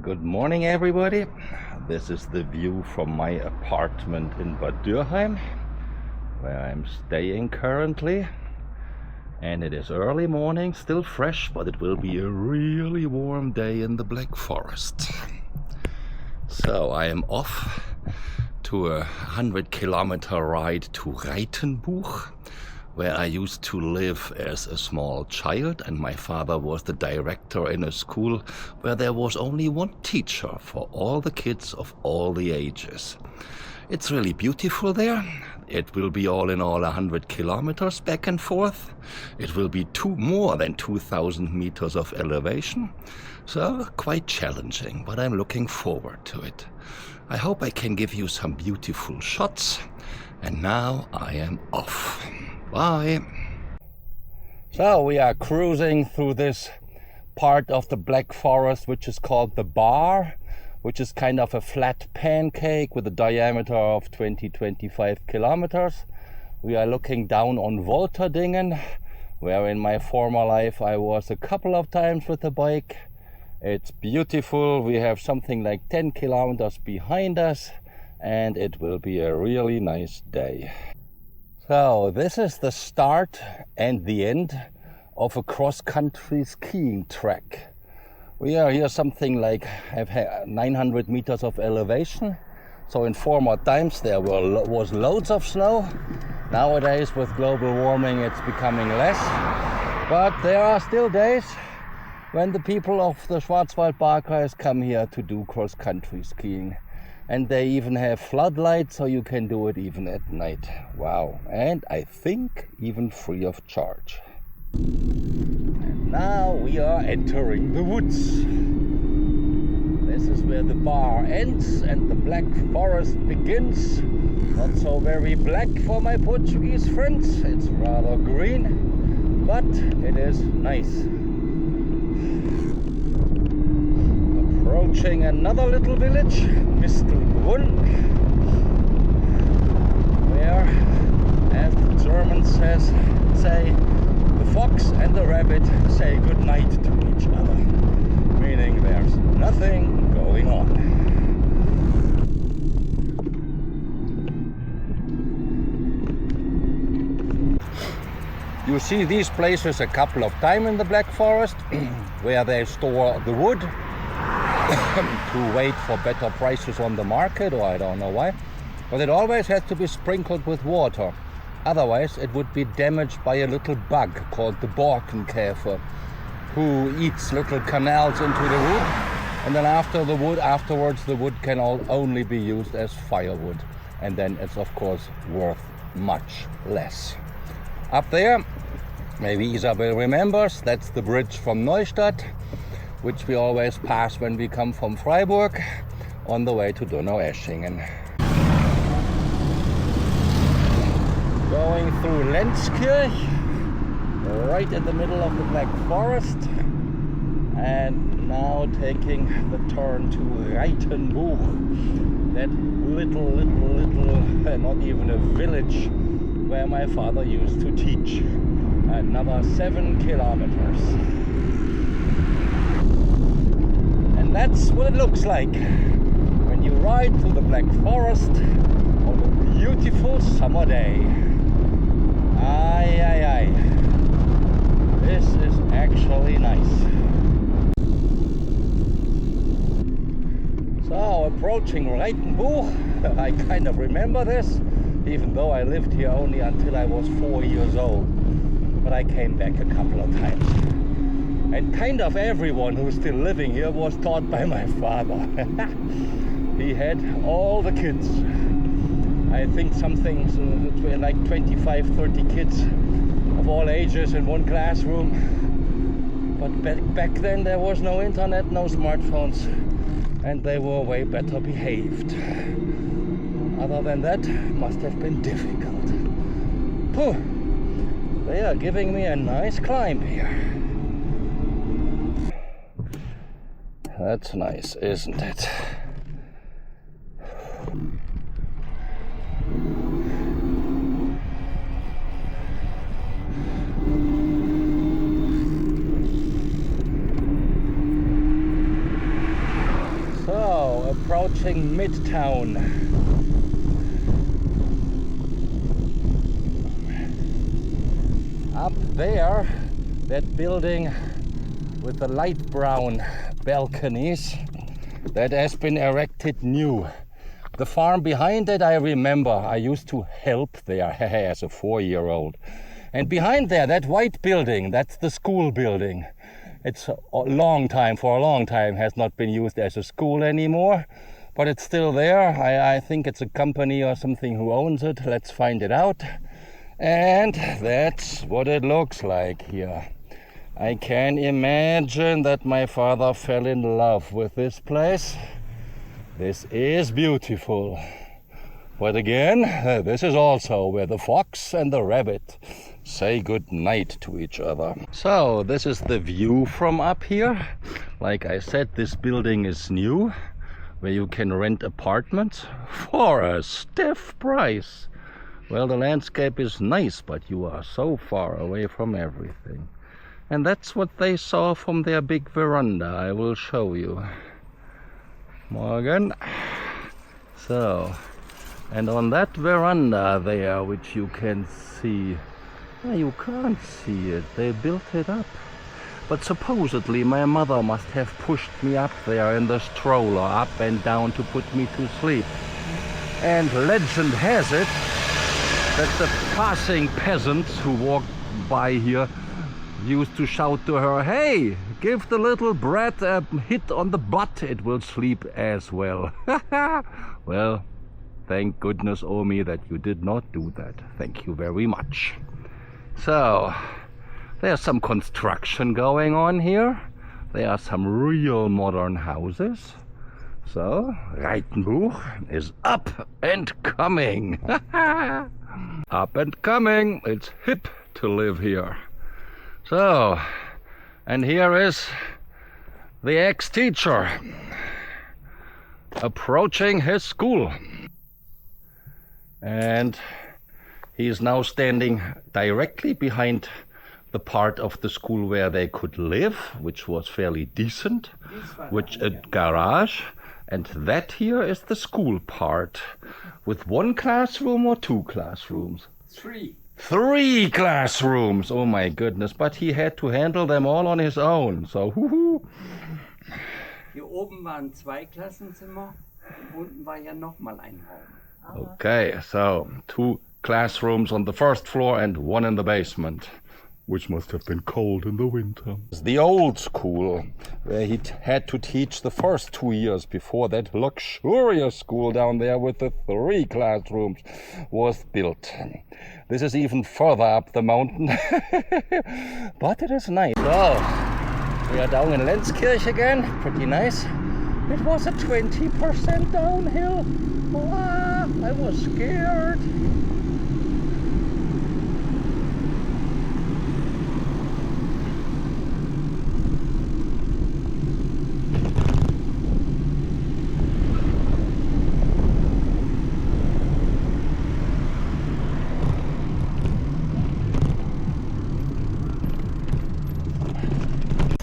Good morning, everybody. This is the view from my apartment in Bad Dürheim, where I'm staying currently. And it is early morning, still fresh, but it will be a really warm day in the Black Forest. So I am off to a 100-kilometer ride to Raitenbuch, where I used to live as a small child, and my father was the director in a school where there was only one teacher for all the kids of all the ages. It's really beautiful there. It will be all in all 100 kilometers back and forth. It will be more than 2,000 meters of elevation, so quite challenging, but I'm looking forward to it. I hope I can give you some beautiful shots, and now I am off. Bye. So we are cruising through this part of the Black Forest which is called the Bar, which is kind of a flat pancake with a diameter of 20-25 kilometers. We are looking down on Wolterdingen, where in my former life I was a couple of times with the bike. It's beautiful. We have something like 10 kilometers behind us, and it will be a really nice day. So this is the start and the end of a cross-country skiing track. We are here something like 900 meters of elevation. So in former times there was loads of snow. Nowadays with global warming it's becoming less. But there are still days when the people of the Schwarzwald-Barkreis come here to do cross-country skiing. And they even have floodlights, so you can do it even at night. Wow. And I think even free of charge. And now we are entering the woods. This is where the bar ends and the Black Forest begins. Not so very black for my Portuguese friends. It's rather green, but it is nice. Approaching another little village, Mistelbrunn, where, as the Germans say, the fox and the rabbit say good night to each other, meaning there's nothing going on. You see these places a couple of times in the Black Forest, where they store the wood to wait for better prices on the market, or I don't know why, but it always has to be sprinkled with water. Otherwise it would be damaged by a little bug called the Borkenkäfer, who eats little canals into the wood, and then afterwards the wood can only be used as firewood, and then it's of course worth much less. Up there, maybe Isabel remembers, that's the bridge from Neustadt, which we always pass when we come from Freiburg on the way to Donaueschingen. Going through Lenzkirch, right in the middle of the Black Forest, and now taking the turn to Raitenbuch, that little, not even a village where my father used to teach. Another 7 kilometers. And that's what it looks like when you ride through the Black Forest on a beautiful summer day. Aye. This is actually nice. So approaching Raitenbuch, I kind of remember this, even though I lived here only until I was 4 years old. But I came back a couple of times. And kind of everyone who's still living here was taught by my father. He had all the kids. I think something like 25, 30 kids of all ages in one classroom. But back then there was no internet, no smartphones, and they were way better behaved. Other than that, must have been difficult. Phew. They are giving me a nice climb here. That's nice, isn't it? approaching Midtown. Up there, that building with the light brown balconies, that has been erected new. The farm behind it, I remember, I used to help there as a 4-year-old. And behind there, that white building, that's the school building. It's for a long time has not been used as a school anymore, but it's still there. I think it's a company or something who owns it. Let's find it out. And that's what it looks like here. I can imagine that my father fell in love with this place. This is beautiful. But again, this is also where the fox and the rabbit say good night to each other. So this is the view from up here. Like I said, this building is new, where you can rent apartments for a stiff price. Well, the landscape is nice, but you are so far away from everything. And that's what they saw from their big veranda. I will show you. Morgen. So, and on that veranda there, which you can see, you can't see it, they built it up. But supposedly my mother must have pushed me up there in the stroller, up and down to put me to sleep. And legend has it that the passing peasants who walked by here used to shout to her, "Hey, give the little brat a hit on the butt, it will sleep as well." Well, thank goodness, Omi, that you did not do that. Thank you very much. So, there's some construction going on here. There are some real modern houses. So, Raitenbuch is up and coming. Up and coming. It's hip to live here. So, and here is the ex-teacher approaching his school. And he is now standing directly behind the part of the school where they could live, which was fairly decent, which a garage. And that here is the school part, with 1 classroom or 2 classrooms? 3. 3 classrooms! Oh my goodness, but he had to handle them all on his own, so huhu. Hier oben waren 2 Klassenzimmer, unten war ja nochmal ein Raum. Okay, so 2 classrooms on the first floor and 1 in the basement, which must have been cold in the winter. The old school, where he had to teach the first 2 years before that luxurious school down there with the 3 classrooms was built. This is even further up the mountain, but it is nice. So, we are down in Lenzkirch again, pretty nice. It was a 20% downhill. Ah, I was scared.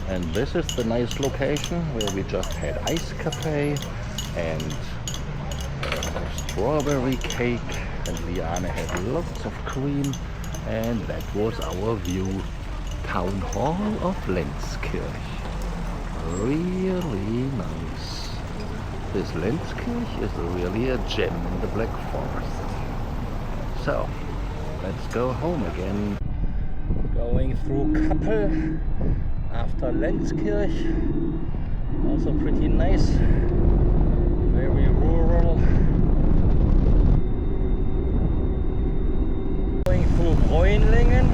And this is the nice location where we just had ice cafe and strawberry cake, and Liane had lots of cream, and that was our view. Town Hall of Lenzkirch. Really nice. This Lenzkirch is really a gem in the Black Forest. So, let's go home again. Going through Kappel after Lenzkirch, also pretty nice, very rural. Going through Bräunlingen,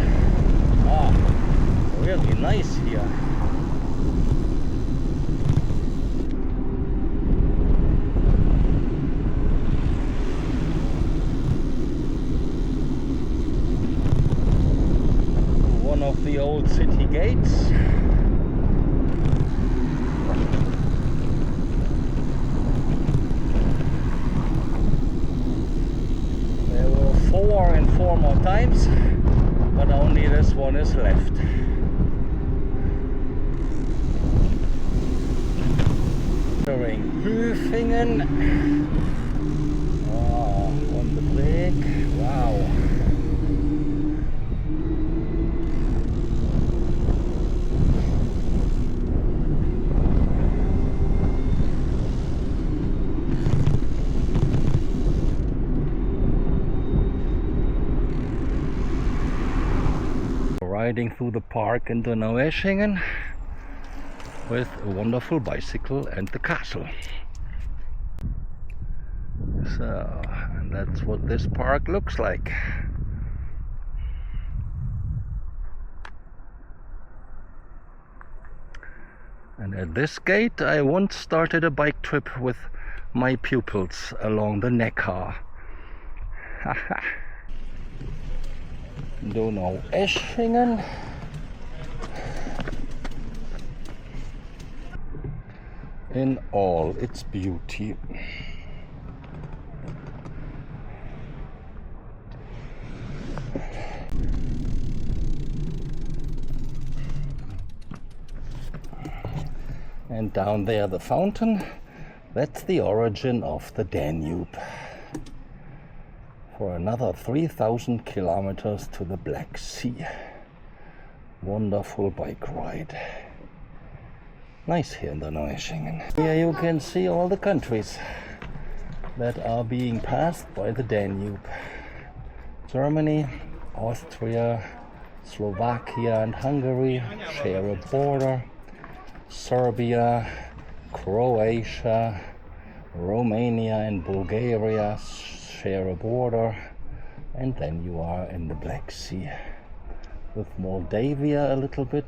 really nice here. One of the old city gates. There were 4 and 4 more times, but only this one is left. Raitenbuch on the break. Wow. Riding through the park into Neueschingen with a wonderful bicycle and the castle. So that's what this park looks like. And at this gate I once started a bike trip with my pupils along the Neckar. Donaueschingen. In all its beauty. And down there the fountain, that's the origin of the Danube. For another 3,000 kilometers to the Black Sea. Wonderful bike ride. Nice here in the Neueschingen. Here you can see all the countries that are being passed by the Danube. Germany, Austria, Slovakia and Hungary share a border. Serbia, Croatia, Romania and Bulgaria share a border. And then you are in the Black Sea. With Moldavia a little bit